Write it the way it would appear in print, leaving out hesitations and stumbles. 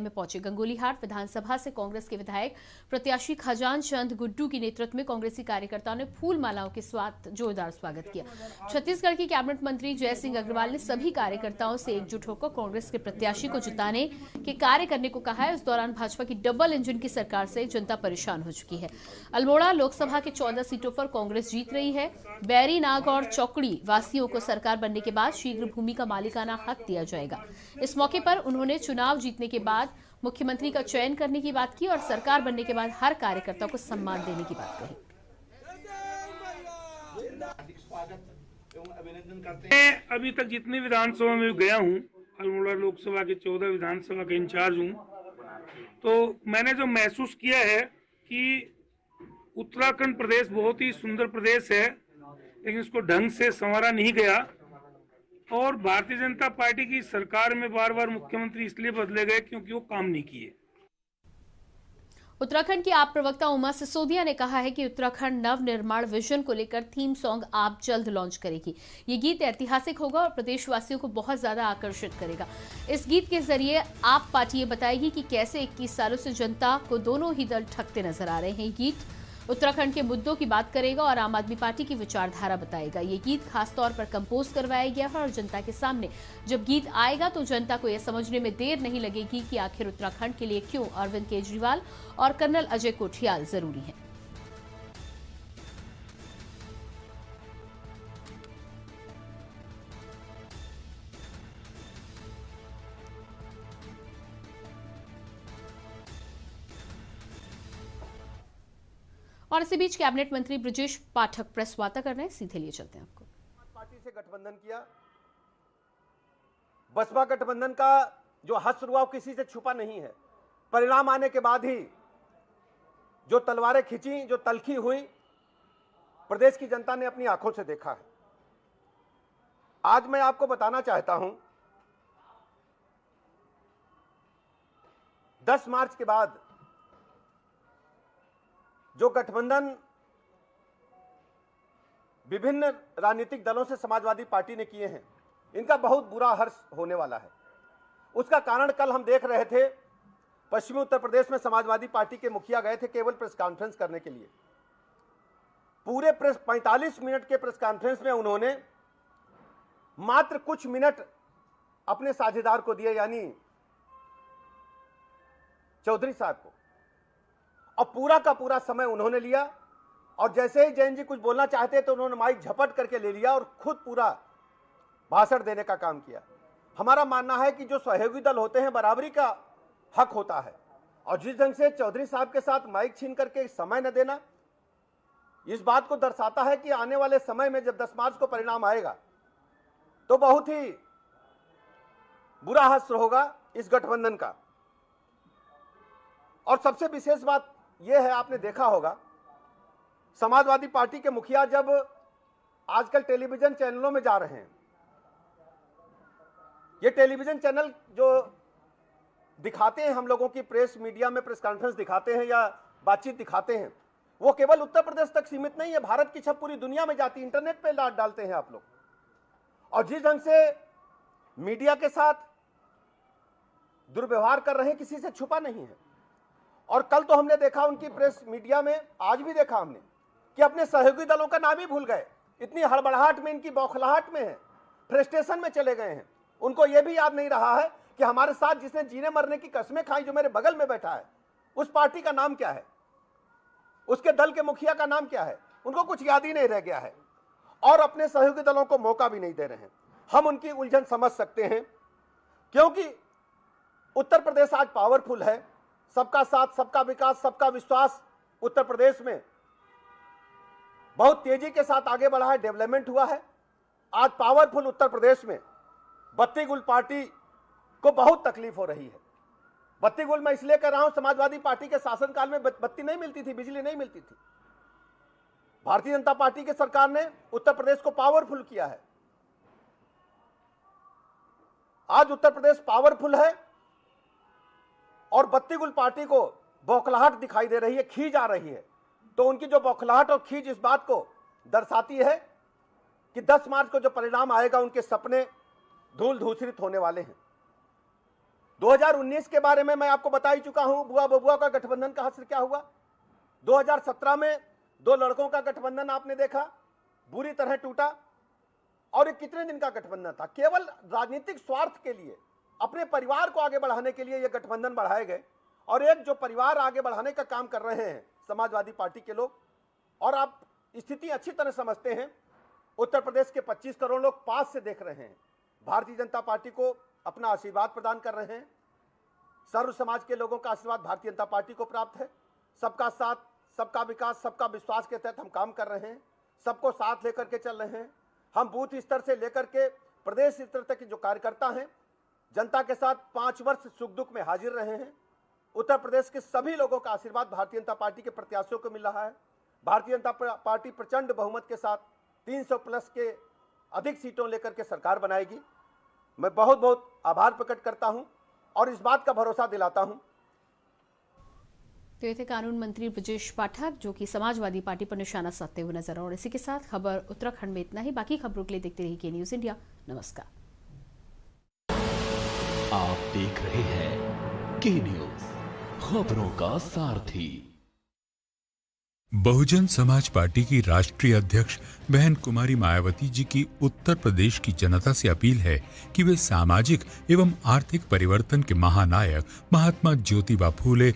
में पहुंचे। गंगोलीहाट विधानसभा से कांग्रेस के विधायक प्रत्याशी खजान चंद गुड्डू के नेतृत्व में कांग्रेसी कार्यकर्ताओं ने फूल मालाओं के साथ जोरदार स्वागत किया। छत्तीसगढ़ के कैबिनेट मंत्री जय सिंह अग्रवाल ने सभी कार्यकर्ताओं से एकजुट होकर कांग्रेस के प्रत्याशी को जिताने के कार्य करने को कहा है। इस दौरान भाजपा की डबल इंजन की सरकार से जनता परेशान हो चुकी है। अल्मोड़ा लोकसभा के 14 सीटों पर कांग्रेस जीत रही है। बैरी नाग और चौकड़ी वासियों को सरकार बनने के बाद शीघ्र भूमि का मालिकाना हक दिया जाएगा। इस मौके पर उन्होंने चुनाव जीतने के बाद मुख्यमंत्री का चयन करने की बात की और सरकार बनने के बाद हर कार्यकर्ता को सम्मान देने की बात कही। मैं अभी तक जितनी विधानसभा में गया हूँ, अल्मोड़ा लोकसभा के 14 विधानसभा के इंचार्ज हूँ, तो मैंने जो महसूस किया है कि उत्तराखंड प्रदेश बहुत ही सुंदर प्रदेश है, लेकिन इसको ढंग से संवारा नहीं गया और भारतीय जनता पार्टी की सरकार में बार बार मुख्यमंत्री इसलिए बदले गए क्योंकि वो काम नहीं किए। उत्तराखंड की आप प्रवक्ता उमा सिसोदिया ने कहा है कि उत्तराखंड नव निर्माण विजन को लेकर थीम सॉन्ग आप जल्द लॉन्च करेगी। ये गीत ऐतिहासिक होगा और प्रदेशवासियों को बहुत ज्यादा आकर्षित करेगा। इस गीत के जरिए आप पार्टी ये बताएगी कि कैसे 21 सालों से जनता को दोनों ही दल ठगते नजर आ रहे हैं। ये गीत उत्तराखंड के मुद्दों की बात करेगा और आम आदमी पार्टी की विचारधारा बताएगा। ये गीत खास तौर पर कंपोज करवाया गया है और जनता के सामने जब गीत आएगा तो जनता को यह समझने में देर नहीं लगेगी कि आखिर उत्तराखंड के लिए क्यों अरविंद केजरीवाल और कर्नल अजय कोठियाल जरूरी है। और इसी बीच कैबिनेट मंत्री ब्रजेश पाठक प्रेस वार्ता कर रहे हैं, सीधे लिए चलते हैं आपको। पार्टी से गठबंधन किया, बसपा गठबंधन का जो हश्र किसी से छुपा नहीं है। परिणाम आने के बाद ही जो तलवारें खींची, जो तलखी हुई, प्रदेश की जनता ने अपनी आंखों से देखा है। आज मैं आपको बताना चाहता हूं, 10 मार्च के बाद जो गठबंधन विभिन्न राजनीतिक दलों से समाजवादी पार्टी ने किए हैं, इनका बहुत बुरा हर्ष होने वाला है। उसका कारण कल हम देख रहे थे, पश्चिमी उत्तर प्रदेश में समाजवादी पार्टी के मुखिया गए थे केवल प्रेस कॉन्फ्रेंस करने के लिए। पूरे 45 मिनट के प्रेस कॉन्फ्रेंस में उन्होंने मात्र कुछ मिनट अपने साझेदार को दिए, यानी चौधरी साहब को, और पूरा का पूरा समय उन्होंने लिया। और जैसे ही जैन जी कुछ बोलना चाहते तो उन्होंने माइक झपट करके ले लिया और खुद पूरा भाषण देने का काम किया। हमारा मानना है कि जो सहयोगी दल होते हैं, बराबरी का हक होता है, और जिस ढंग से चौधरी साहब के साथ माइक छीन करके समय न देना, इस बात को दर्शाता है कि आने वाले समय में जब 10 मार्च को परिणाम आएगा तो बहुत ही बुरा हश्र होगा इस गठबंधन का। और सबसे विशेष बात यह है, आपने देखा होगा, समाजवादी पार्टी के मुखिया जब आजकल टेलीविजन चैनलों में जा रहे हैं, ये टेलीविजन चैनल जो दिखाते हैं हम लोगों की प्रेस मीडिया में, प्रेस कॉन्फ्रेंस दिखाते हैं या बातचीत दिखाते हैं, वो केवल उत्तर प्रदेश तक सीमित नहीं है, भारत की छप पूरी दुनिया में जाती है, इंटरनेट पे डालते हैं आप लोग। और जिस ढंग से मीडिया के साथ दुर्व्यवहार कर रहे हैं, किसी से छुपा नहीं है। और कल तो हमने देखा उनकी प्रेस मीडिया में, आज भी देखा हमने, कि अपने सहयोगी दलों का नाम ही भूल गए। इतनी हड़बड़ाहट में, इनकी बौखलाहट में है, फ्रस्ट्रेशन में चले गए हैं। उनको यह भी याद नहीं रहा है कि हमारे साथ जिसने जीने मरने की कस्में खाई, जो मेरे बगल में बैठा है, उस पार्टी का नाम क्या है, उसके दल के मुखिया का नाम क्या है, उनको कुछ याद ही नहीं रह गया है। और अपने सहयोगी दलों को मौका भी नहीं दे रहे हैं। हम उनकी उलझन समझ सकते हैं, क्योंकि उत्तर प्रदेश आज पावरफुल है। सबका साथ, सबका विकास, सबका विश्वास उत्तर प्रदेश में बहुत तेजी के साथ आगे बढ़ा है, डेवलपमेंट हुआ है। आज पावरफुल उत्तर प्रदेश में बत्ती गुल पार्टी को बहुत तकलीफ हो रही है। बत्ती गुल मैं इसलिए कह रहा हूं, समाजवादी पार्टी के शासनकाल में बत्ती नहीं मिलती थी, बिजली नहीं मिलती थी। भारतीय जनता पार्टी की सरकार ने उत्तर प्रदेश को पावरफुल किया है। आज उत्तर प्रदेश पावरफुल है और बत्ती गुल पार्टी को बौखलाहट दिखाई दे रही है, खींच आ रही है। तो उनकी जो बौखलाहट और खींच इस बात को दर्शाती है कि 10 मार्च को जो परिणाम आएगा, उनके सपने धूल धूसरित होने वाले हैं। 2019 के बारे में मैं आपको बता ही चुका हूं, बुआ बबुआ का गठबंधन का असर क्या हुआ। 2017 में 2 लड़कों का गठबंधन आपने देखा, बुरी तरह टूटा। और ये कितने दिन का गठबंधन था, केवल राजनीतिक स्वार्थ के लिए, अपने परिवार को आगे बढ़ाने के लिए ये गठबंधन बढ़ाए गए। और एक जो परिवार आगे बढ़ाने का काम कर रहे हैं समाजवादी पार्टी के लोग, और आप स्थिति अच्छी तरह समझते हैं, उत्तर प्रदेश के 25 करोड़ लोग पास से देख रहे हैं, भारतीय जनता पार्टी को अपना आशीर्वाद प्रदान कर रहे हैं। सर्व समाज के लोगों का आशीर्वाद भारतीय जनता पार्टी को प्राप्त है। सबका साथ, सबका विकास, सबका विश्वास के तहत हम काम कर रहे हैं, सबको साथ लेकर के चल रहे हैं। हम बूथ स्तर से लेकर के प्रदेश स्तर तक के जो कार्यकर्ता हैं, जनता के साथ 5 वर्ष सुख दुख में हाजिर रहे हैं। उत्तर प्रदेश के सभी लोगों का आशीर्वाद भारतीय जनता पार्टी के प्रत्याशियों को मिल रहा है। भारतीय जनता पार्टी प्रचंड बहुमत के साथ 300 प्लस के अधिक सीटों लेकर के सरकार बनाएगी। मैं बहुत बहुत आभार प्रकट करता हूं और इस बात का भरोसा दिलाता हूं। तो ये थे कानून मंत्री ब्रजेश पाठक, जो कि समाजवादी पार्टी पर निशाना साधते हुए नजर आए। और इसी के साथ खबर उत्तराखंड में इतना ही। बाकी खबरों के लिए देखते रहिए के न्यूज इंडिया। नमस्कार। आप देख रहे हैं के न्यूज, खबरों का सारथी। बहुजन समाज पार्टी की राष्ट्रीय अध्यक्ष बहन कुमारी मायावती जी की उत्तर प्रदेश की जनता से अपील है कि वे सामाजिक एवं आर्थिक परिवर्तन के महानायक महात्मा ज्योतिबा फूले